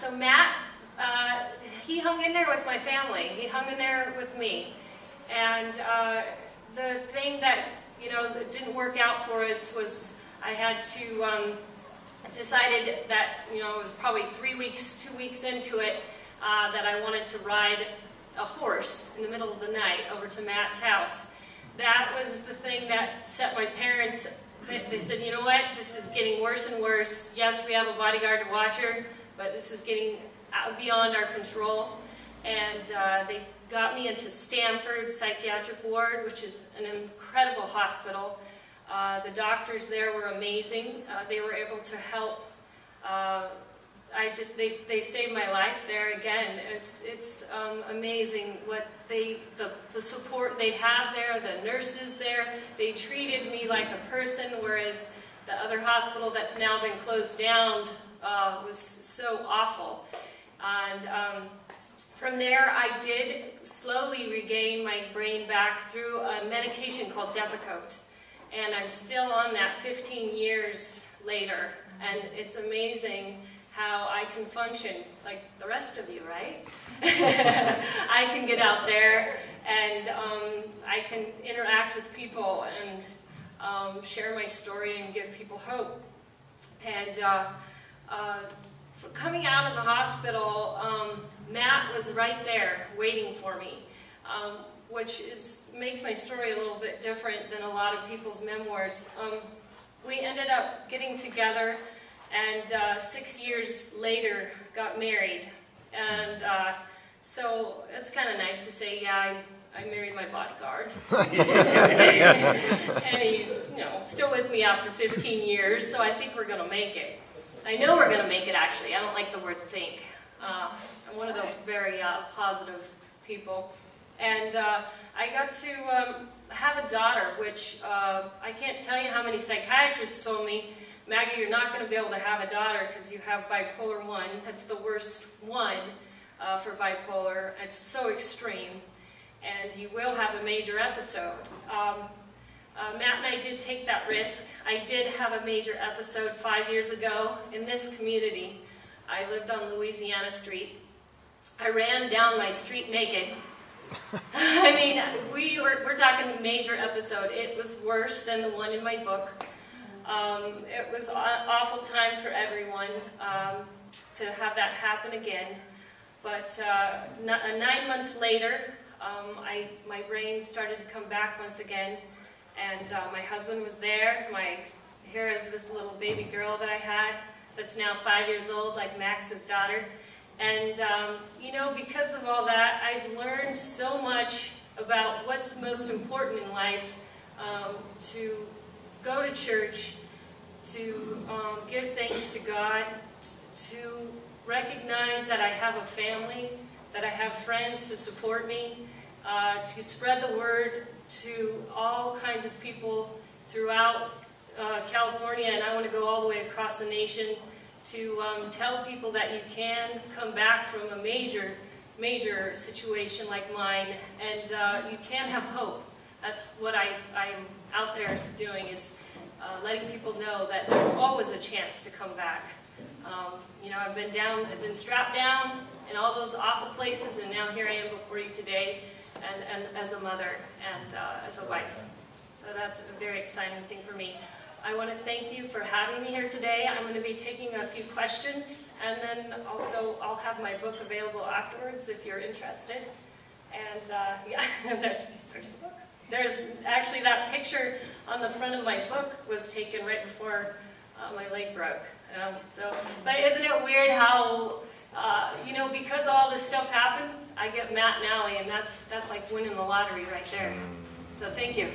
so Matt, he hung in there with my family. He hung in there with me. And the thing that, you know, that didn't work out for us was I had to, decided that, you know, it was probably 2 weeks into it, that I wanted to ride a horse in the middle of the night over to Matt's house. That was the thing that set my parents, they said, you know what, this is getting worse and worse. Yes, we have a bodyguard to watch her, but this is getting beyond our control. And they got me into Stanford Psychiatric Ward, which is an incredible hospital. The doctors there were amazing. They were able to help. They saved my life there again. It's amazing what the support they have there, the nurses there. They treated me like a person, whereas the other hospital that's now been closed down was so awful. And from there, I did slowly regain my brain back through a medication called Depakote. And I'm still on that 15 years later. And it's amazing how I can function like the rest of you, right? I can get out there and I can interact with people and share my story and give people hope. And for coming out of the hospital, Matt was right there waiting for me, which makes my story a little bit different than a lot of people's memoirs. We ended up getting together and 6 years later got married. And so it's kind of nice to say, yeah, I married my bodyguard. And he's, you know, still with me after 15 years, so I think we're going to make it. I know we're going to make it, actually. I don't like the word think. I'm one of those very positive people. And I got to have a daughter, which I can't tell you how many psychiatrists told me, Maggie, you're not going to be able to have a daughter because you have bipolar 1. That's the worst one for bipolar. It's so extreme. And you will have a major episode. Matt and I did take that risk. I did have a major episode 5 years ago in this community. I lived on Louisiana Street. I ran down my street naked. I mean, we're talking major episode. It was worse than the one in my book. It was an awful time for everyone to have that happen again. But 9 months later, my brain started to come back once again. And my husband was there. Here is this little baby girl that I had that's now 5 years old, like Max's daughter. And, you know, because of all that, I've learned so much about what's most important in life, to go to church, to give thanks to God, to recognize that I have a family, that I have friends to support me, to spread the word to all kinds of people throughout California, and I want to go all the way across the nation to tell people that you can come back from a major situation like mine, and you can have hope. That's what I'm out there doing, is letting people know that there's always a chance to come back. You know, I've been strapped down in all those awful places, and now here I am before you today, and as a mother and as a wife. So that's a very exciting thing for me. I want to thank you for having me here today. I'm going to be taking a few questions, and then also I'll have my book available afterwards if you're interested. And yeah, there's the book. There's actually that picture on the front of my book was taken right before my leg broke. But isn't it weird how, you know, because all this stuff happened, I get Matt and Allie, and that's like winning the lottery right there. So thank you.